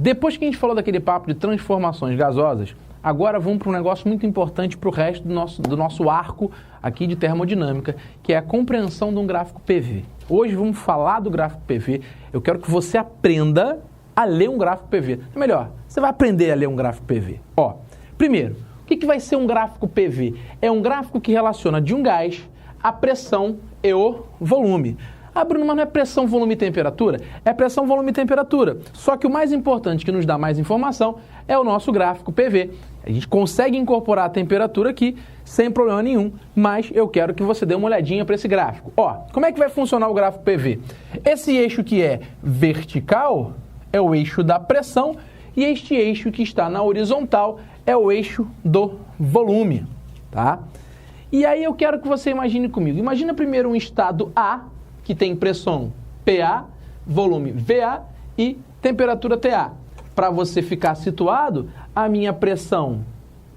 Depois que a gente falou daquele papo de transformações gasosas, agora vamos para um negócio muito importante para o resto do nosso arco aqui de termodinâmica, que é a compreensão de um gráfico PV. Hoje vamos falar do gráfico PV. Eu quero que você aprenda a ler um gráfico PV. Ou melhor, você vai aprender a ler um gráfico PV. Ó, primeiro, o que vai ser um gráfico PV? É um gráfico que relaciona de um gás a pressão e o volume. Ah, Bruno, mas não é pressão, volume e temperatura? É pressão, volume e temperatura. Só que o mais importante, que nos dá mais informação, é o nosso gráfico PV. A gente consegue incorporar a temperatura aqui sem problema nenhum, mas eu quero que você dê uma olhadinha para esse gráfico. Ó, como é que vai funcionar o gráfico PV? Esse eixo que é vertical é o eixo da pressão e este eixo que está na horizontal é o eixo do volume, tá? E aí eu quero que você imagine comigo. Imagina primeiro um estado A, que tem pressão PA, volume VA e temperatura TA. Para você ficar situado, a minha pressão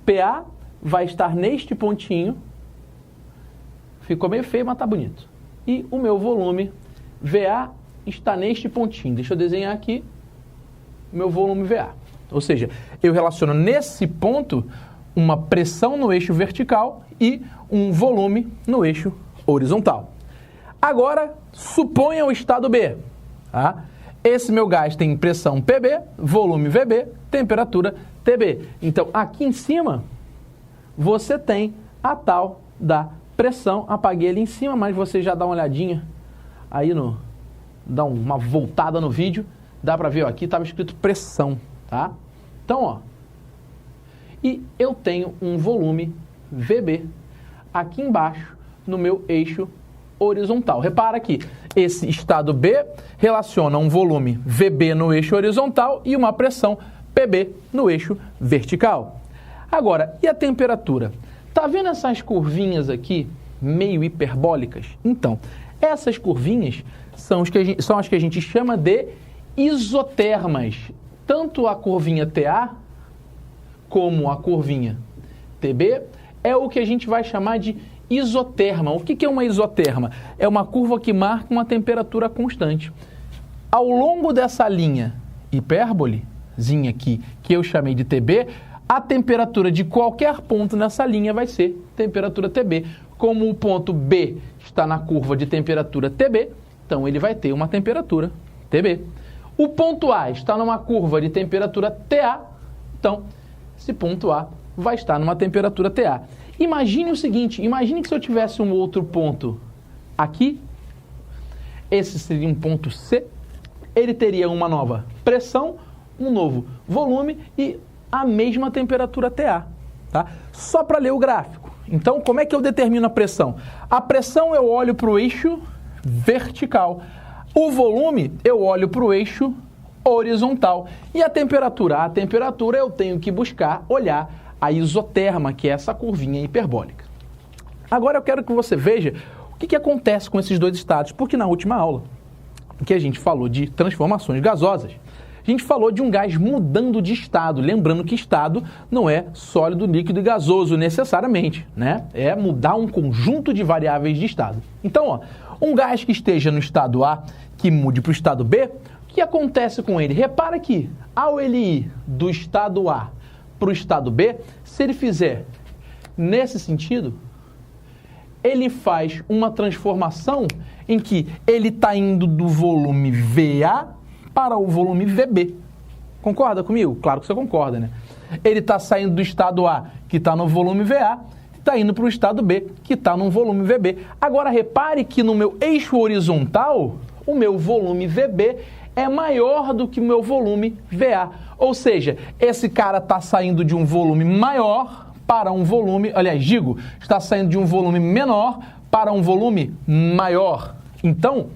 PA vai estar neste pontinho. Ficou meio feio, mas tá bonito. E o meu volume VA está neste pontinho. Deixa eu desenhar aqui o meu volume VA. Ou seja, eu relaciono nesse ponto uma pressão no eixo vertical e um volume no eixo horizontal. Agora, suponha o estado B. Tá? Esse meu gás tem pressão PB, volume VB, temperatura TB. Então, aqui em cima, você tem a tal da pressão. Apaguei ali em cima, mas você já dá uma olhadinha aí dá uma voltada no vídeo. Dá para ver, ó, aqui estava escrito pressão, tá? Então, ó, e eu tenho um volume VB aqui embaixo no meu eixo horizontal. Repara aqui, esse estado B relaciona um volume VB no eixo horizontal e uma pressão PB no eixo vertical. Agora, e a temperatura? Tá vendo essas curvinhas aqui, meio hiperbólicas? Então, essas curvinhas são as que a gente chama de isotermas. Tanto a curvinha TA como a curvinha TB é o que a gente vai chamar de isoterma. O que é uma isoterma? É uma curva que marca uma temperatura constante. Ao longo dessa linha hipérbolezinha aqui, que eu chamei de TB, a temperatura de qualquer ponto nessa linha vai ser temperatura TB. Como o ponto B está na curva de temperatura TB, então ele vai ter uma temperatura TB. O ponto A está numa curva de temperatura TA, então esse ponto A vai estar numa temperatura TA. Imagine o seguinte, imagine que se eu tivesse um outro ponto aqui, esse seria um ponto C, ele teria uma nova pressão, um novo volume e a mesma temperatura TA, tá? Só para ler o gráfico. Então, como é que eu determino a pressão? A pressão eu olho para o eixo vertical. O volume eu olho para o eixo horizontal. E a temperatura? A temperatura eu tenho que olhar a isoterma, que é essa curvinha hiperbólica. Agora eu quero que você veja o que acontece com esses dois estados, porque na última aula, que a gente falou de transformações gasosas, a gente falou de um gás mudando de estado. Lembrando que estado não é sólido, líquido e gasoso necessariamente, né? É mudar um conjunto de variáveis de estado. Então, ó, um gás que esteja no estado A, que mude para o estado B, o que acontece com ele? Repara que, ao ele ir do estado A para o estado B, se ele fizer nesse sentido, ele faz uma transformação em que ele está indo do volume VA para o volume VB. Concorda comigo? Claro que você concorda, né? Ele está saindo do estado A, que está no volume VA, está indo para o estado B, que está no volume VB. Agora, repare que no meu eixo horizontal, o meu volume VB é maior do que o meu volume VA. Ou seja, esse cara está saindo de um volume maior para um volume... Aliás, digo, está saindo de um volume menor para um volume maior. Então,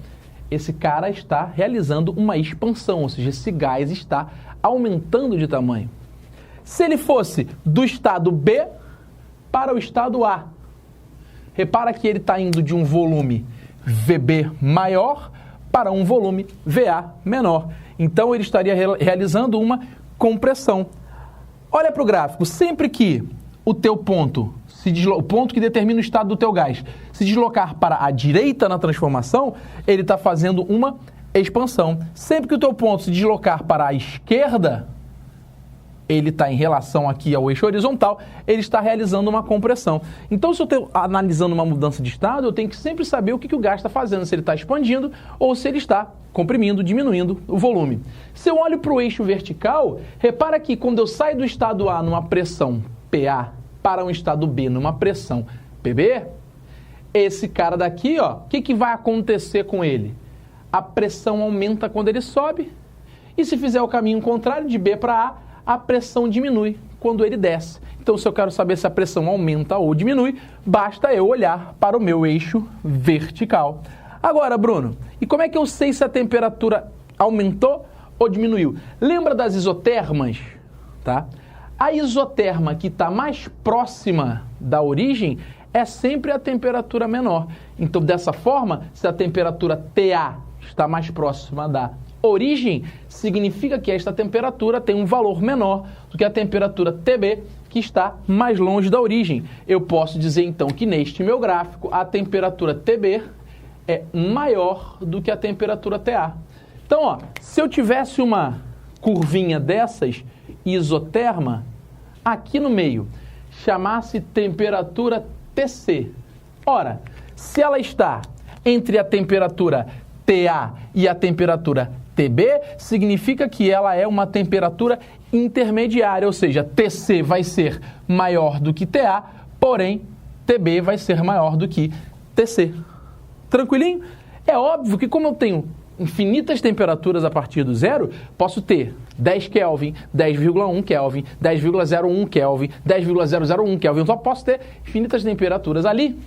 esse cara está realizando uma expansão, ou seja, esse gás está aumentando de tamanho. Se ele fosse do estado B para o estado A, repara que ele está indo de um volume VB maior para um volume VA menor. Então, ele estaria realizando uma compressão. Olha para o gráfico, sempre que o teu ponto, o ponto que determina o estado do teu gás, se deslocar para a direita na transformação, ele está fazendo uma expansão. Sempre que o teu ponto se deslocar para a esquerda, ele está em relação aqui ao eixo horizontal, ele está realizando uma compressão. Então, se eu estou analisando uma mudança de estado, eu tenho que sempre saber o que o gás está fazendo, se ele está expandindo ou se ele está comprimindo, diminuindo o volume. Se eu olho para o eixo vertical, repara que quando eu saio do estado A numa pressão PA para um estado B numa pressão PB, esse cara daqui, ó, o que vai acontecer com ele? A pressão aumenta quando ele sobe, e se fizer o caminho contrário, de B para A pressão diminui quando ele desce. Então, se eu quero saber se a pressão aumenta ou diminui, basta eu olhar para o meu eixo vertical. Agora, Bruno, e como é que eu sei se a temperatura aumentou ou diminuiu? Lembra das isotermas? Tá? A isoterma que está mais próxima da origem é sempre a temperatura menor. Então, dessa forma, se a temperatura TA está mais próxima da origem, significa que esta temperatura tem um valor menor do que a temperatura TB, que está mais longe da origem. Eu posso dizer, então, que neste meu gráfico, a temperatura TB é maior do que a temperatura TA. Então, ó, se eu tivesse uma curvinha dessas, isoterma, aqui no meio, chamasse temperatura TC. Ora, se ela está entre a temperatura TA e a temperatura TB, significa que ela é uma temperatura intermediária, ou seja, TC vai ser maior do que TA, porém, TB vai ser maior do que TC. Tranquilinho? É óbvio que como eu tenho infinitas temperaturas a partir do zero, posso ter 10 Kelvin, 10,1 Kelvin, 10,01 Kelvin, 10,001 Kelvin, então eu posso ter infinitas temperaturas ali.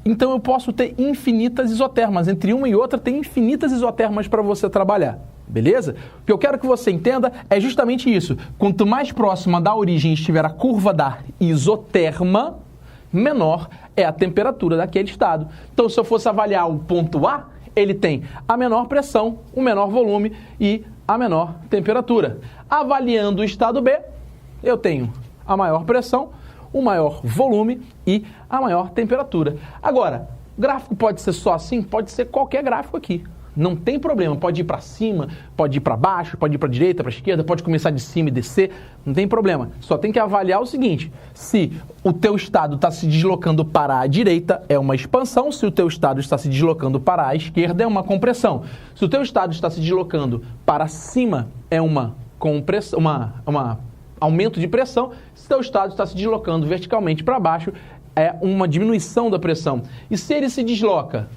Então eu posso ter infinitas isotermas. Entre uma e outra tem infinitas isotermas para você trabalhar. Beleza? O que eu quero que você entenda é justamente isso. Quanto mais próxima da origem estiver a curva da isoterma, menor é a temperatura daquele estado. Então, se eu fosse avaliar o ponto A, ele tem a menor pressão, o menor volume e a menor temperatura. Avaliando o estado B, eu tenho a maior pressão, o maior volume e a maior temperatura. Agora, o gráfico pode ser só assim? Pode ser qualquer gráfico aqui. Não tem problema, pode ir para cima, pode ir para baixo, pode ir para a direita, para a esquerda, pode começar de cima e descer, não tem problema. Só tem que avaliar o seguinte, se o teu estado está se deslocando para a direita, é uma expansão, se o teu estado está se deslocando para a esquerda, é uma compressão. Se o teu estado está se deslocando para cima, é uma compressão, aumento de pressão, se o teu estado está se deslocando verticalmente para baixo, é uma diminuição da pressão. E se ele se desloca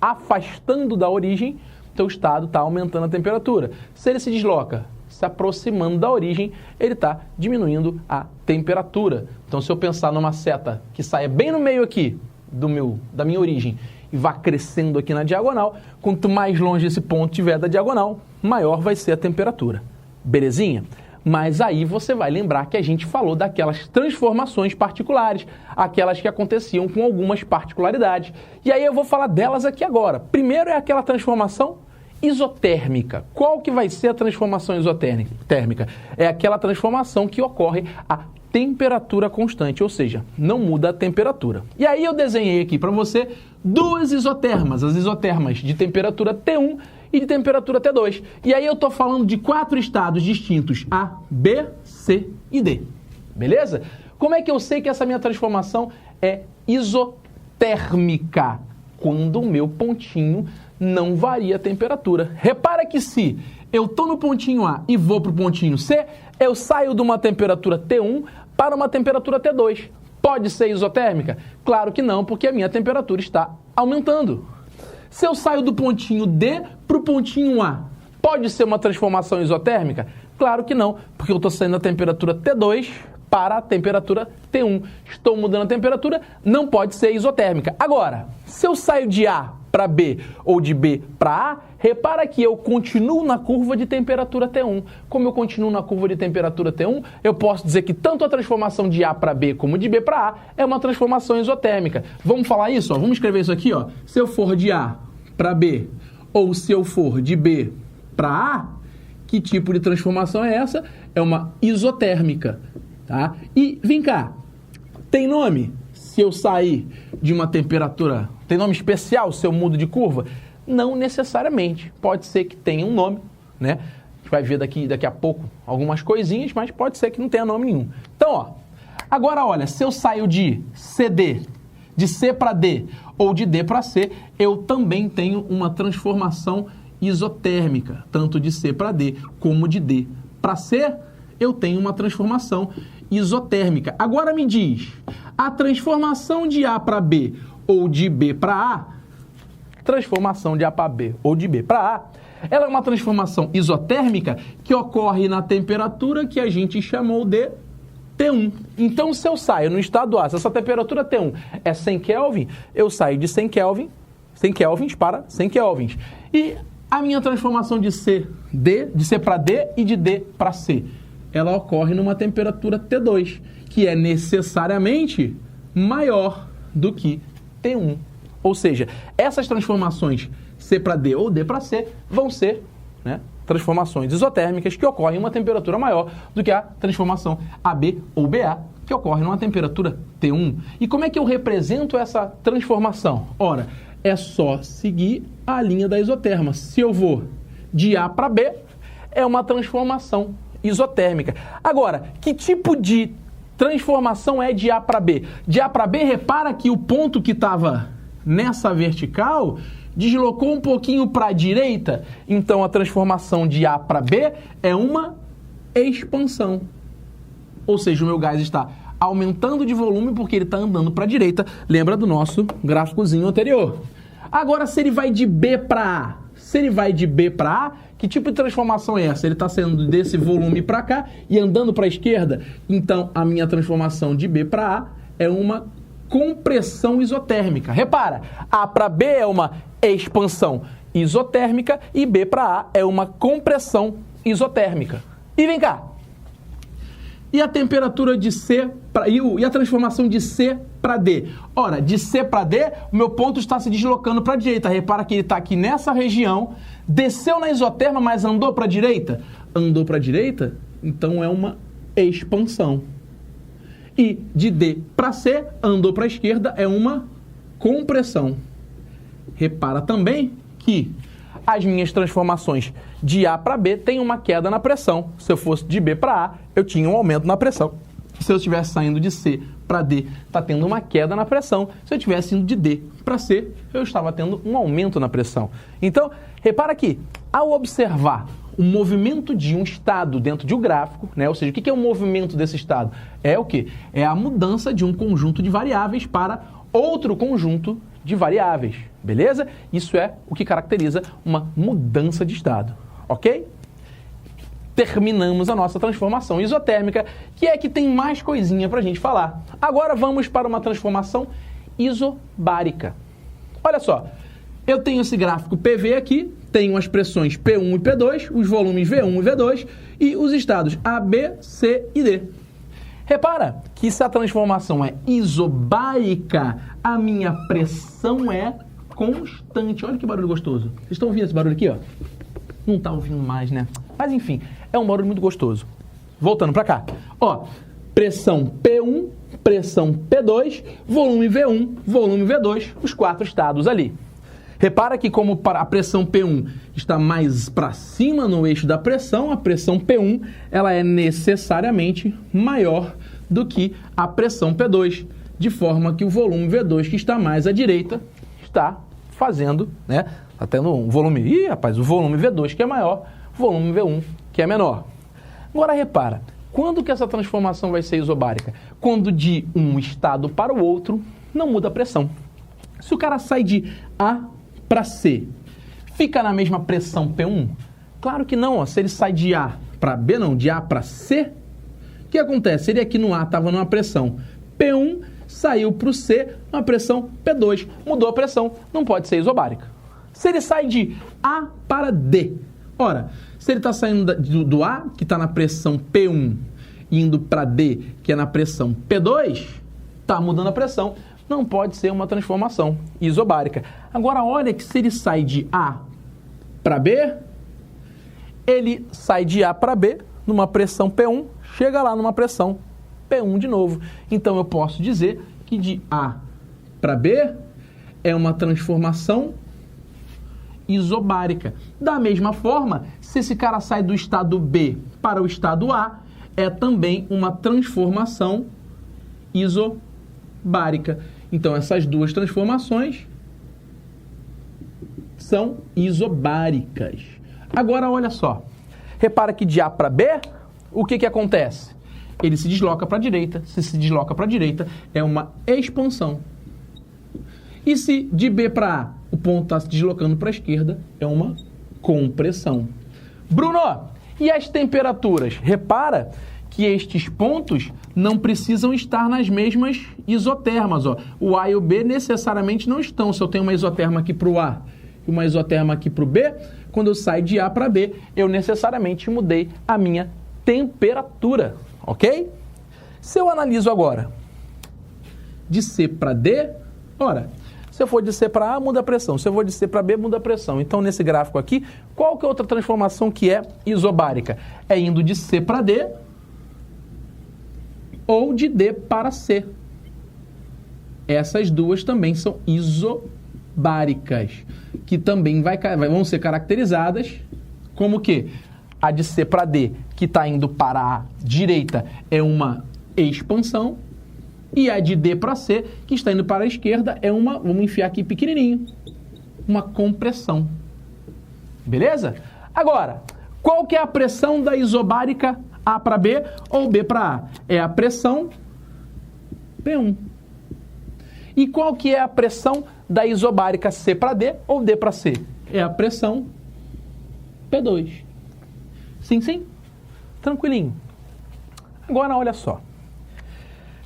afastando da origem, teu estado está aumentando a temperatura. Se ele se desloca se aproximando da origem, ele está diminuindo a temperatura. Então, se eu pensar numa seta que saia bem no meio aqui da minha origem e vá crescendo aqui na diagonal, quanto mais longe esse ponto tiver da diagonal, maior vai ser a temperatura. Belezinha? Mas aí você vai lembrar que a gente falou daquelas transformações particulares, aquelas que aconteciam com algumas particularidades. E aí eu vou falar delas aqui agora. Primeiro é aquela transformação isotérmica. Qual que vai ser a transformação isotérmica? É aquela transformação que ocorre a temperatura constante, ou seja, não muda a temperatura. E aí eu desenhei aqui para você duas isotermas, as isotermas de temperatura T1 e de temperatura T2. E aí eu estou falando de 4 estados distintos, A, B, C e D. Beleza? Como é que eu sei que essa minha transformação é isotérmica? Quando o meu pontinho não varia a temperatura. Repara que se eu estou no pontinho A e vou para o pontinho C, eu saio de uma temperatura T1 para uma temperatura T2. Pode ser isotérmica? Claro que não, porque a minha temperatura está aumentando. Se eu saio do pontinho D para o pontinho A, pode ser uma transformação isotérmica? Claro que não, porque eu estou saindo da temperatura T2 para a temperatura T1. Estou mudando a temperatura, não pode ser isotérmica. Agora, se eu saio de A para B ou de B para A, repara que eu continuo na curva de temperatura T1. Como eu continuo na curva de temperatura T1, eu posso dizer que tanto a transformação de A para B como de B para A é uma transformação isotérmica. Vamos falar isso? Ó? Vamos escrever isso aqui. Ó. Se eu for de A para B ou se eu for de B para A, que tipo de transformação é essa? É uma isotérmica. Tá? E vem cá, tem nome? Se eu sair de uma temperatura, tem nome especial se eu mudo de curva? Não necessariamente. Pode ser que tenha um nome, né? A gente vai ver daqui a pouco algumas coisinhas, mas pode ser que não tenha nome nenhum. Então, ó, agora olha, se eu saio de CD, de C para D ou de D para C, eu também tenho uma transformação isotérmica, tanto de C para D como de D para C, eu tenho uma transformação isotérmica. Agora me diz, a transformação de A para B ou de B para A, transformação de A para B ou de B para A, ela é uma transformação isotérmica que ocorre na temperatura que a gente chamou de T1. Então, se eu saio no estado A, se essa temperatura T1 é 100 Kelvin, eu saio de 100 kelvins para 100 kelvins. E a minha transformação de C para D e de D para C, ela ocorre numa temperatura T2, que é necessariamente maior do que T1. Ou seja, essas transformações C para D ou D para C vão ser, né, transformações isotérmicas que ocorrem em uma temperatura maior do que a transformação AB ou BA, que ocorre numa temperatura T1. E como é que eu represento essa transformação? Ora, é só seguir a linha da isoterma. Se eu vou de A para B, é uma transformação isotérmica. Agora, que tipo de transformação é de A para B? De A para B, repara que o ponto que estava nessa vertical deslocou um pouquinho para a direita. Então, a transformação de A para B é uma expansão. Ou seja, o meu gás está aumentando de volume porque ele está andando para a direita. Lembra do nosso gráficozinho anterior. Agora, se ele vai de B para A, que tipo de transformação é essa? Ele está saindo desse volume para cá e andando para a esquerda. Então, a minha transformação de B para A é uma compressão isotérmica. Repara, A para B é uma expansão isotérmica e B para A é uma compressão isotérmica. E vem cá. E a temperatura de C e a transformação de C para D? Ora, de C para D, o meu ponto está se deslocando para a direita. Repara que ele está aqui nessa região, desceu na isoterma, mas andou para a direita? Andou para a direita, então é uma expansão. E de D para C, andou para a esquerda, é uma compressão. Repara também que as minhas transformações de A para B têm uma queda na pressão. Se eu fosse de B para A, eu tinha um aumento na pressão. Se eu estivesse saindo de C para D, está tendo uma queda na pressão. Se eu estivesse indo de D para C, eu estava tendo um aumento na pressão. Então, repara que, ao observar o movimento de um estado dentro de um gráfico, né? Ou seja, o que é o movimento desse estado? É o quê? É a mudança de um conjunto de variáveis para outro conjunto de variáveis, beleza? Isso é o que caracteriza uma mudança de estado, ok? Terminamos a nossa transformação isotérmica, que é que tem mais coisinha para a gente falar. Agora vamos para uma transformação isobárica. Olha só, eu tenho esse gráfico PV aqui, tenho as pressões P1 e P2, os volumes V1 e V2 e os estados A, B, C e D. Repara que se a transformação é isobárica, a minha pressão é constante. Olha que barulho gostoso. Vocês estão ouvindo esse barulho aqui, ó? Não está ouvindo mais, né? Mas enfim, é um barulho muito gostoso. Voltando para cá. Ó, pressão P1, pressão P2, volume V1, volume V2, os 4 estados ali. Repara que como a pressão P1 está mais para cima no eixo da pressão, a pressão P1 ela é necessariamente maior do que a pressão P2, de forma que o volume V2, que está mais à direita, está fazendo, né? Está tendo um volume... Ih, rapaz, o volume V2 que é maior, o volume V1 que é menor. Agora repara, quando que essa transformação vai ser isobárica? Quando de um estado para o outro não muda a pressão. Se o cara sai de A para C, fica na mesma pressão P1? Claro que não, ó. Se ele sai de A para B, não, de A para C, o que acontece? Ele aqui no A estava numa pressão P1, saiu para o C, uma pressão P2, mudou a pressão, não pode ser isobárica. Se ele sai de A para D, ora, se ele está saindo do A, que está na pressão P1, indo para D, que é na pressão P2, está mudando a pressão, não pode ser uma transformação isobárica. Agora, olha que se ele sai de A para B, ele sai de A para B numa pressão P1, chega lá numa pressão P1 de novo. Então, eu posso dizer que de A para B é uma transformação isobárica. Da mesma forma, se esse cara sai do estado B para o estado A, é também uma transformação isobárica. Então, essas duas transformações são isobáricas. Agora, olha só. Repara que de A para B, o que acontece? Ele se desloca para a direita. Se desloca para a direita, é uma expansão. E se de B para A, o ponto está se deslocando para a esquerda, é uma compressão. Bruno, e as temperaturas? Repara que estes pontos não precisam estar nas mesmas isotermas. Ó. O A e o B necessariamente não estão. Se eu tenho uma isoterma aqui para o A e uma isoterma aqui para o B, quando eu saio de A para B, eu necessariamente mudei a minha temperatura. Ok? Se eu analiso agora de C para D, ora, se eu for de C para A, muda a pressão. Se eu for de C para B, muda a pressão. Então, nesse gráfico aqui, qual que é outra transformação que é isobárica? É indo de C para D ou de D para C. Essas duas também são isobáricas, que também vão ser caracterizadas como o quê? A de C para D, que está indo para a direita, é uma expansão. E a de D para C, que está indo para a esquerda, é uma, vamos enfiar aqui pequenininho, uma compressão. Beleza? Agora, qual que é a pressão da isobárica A para B ou B para A? É a pressão P1. E qual que é a pressão da isobárica C para D ou D para C? É a pressão P2. Sim, sim? Tranquilinho. Agora, olha só.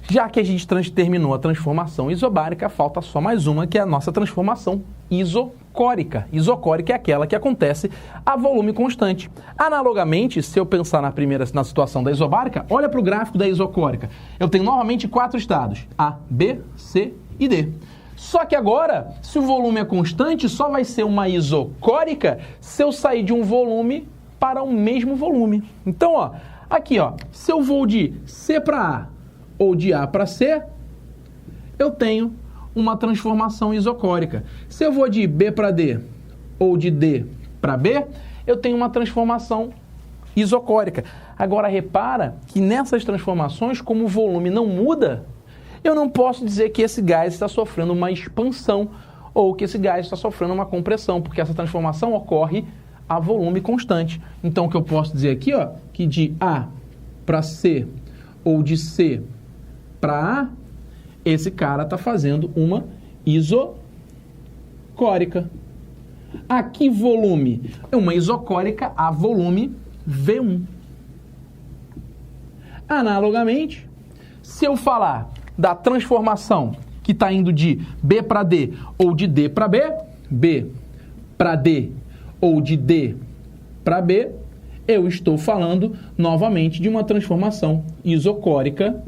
Já que a gente terminou a transformação isobárica, falta só mais uma, que é a nossa transformação isocórica. Isocórica é aquela que acontece a volume constante. Analogamente, se eu pensar na situação da isobárica, olha para o gráfico da isocórica. Eu tenho novamente 4 estados, A, B, C e D. Só que agora, se o volume é constante, só vai ser uma isocórica se eu sair de um volume para o mesmo volume. Então, ó, aqui, ó, se eu vou de C para A ou de A para C, eu tenho uma transformação isocórica. Se eu vou de B para D ou de D para B, eu tenho uma transformação isocórica. Agora, repara que nessas transformações, como o volume não muda, eu não posso dizer que esse gás está sofrendo uma expansão ou que esse gás está sofrendo uma compressão, porque essa transformação ocorre a volume constante. Então, o que eu posso dizer aqui, ó, que de A para C ou de C para A, esse cara está fazendo uma isocórica. Aqui, volume é uma isocórica a volume V1. Analogamente, se eu falar da transformação que está indo de B para D ou de D para B, B para D ou de D para B, eu estou falando novamente de uma transformação isocórica,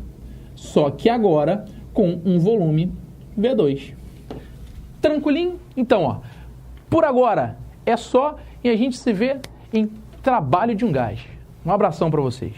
só que agora com um volume V2. Tranquilinho? Então, ó, por agora é só e a gente se vê em trabalho de um gás. Um abração para vocês.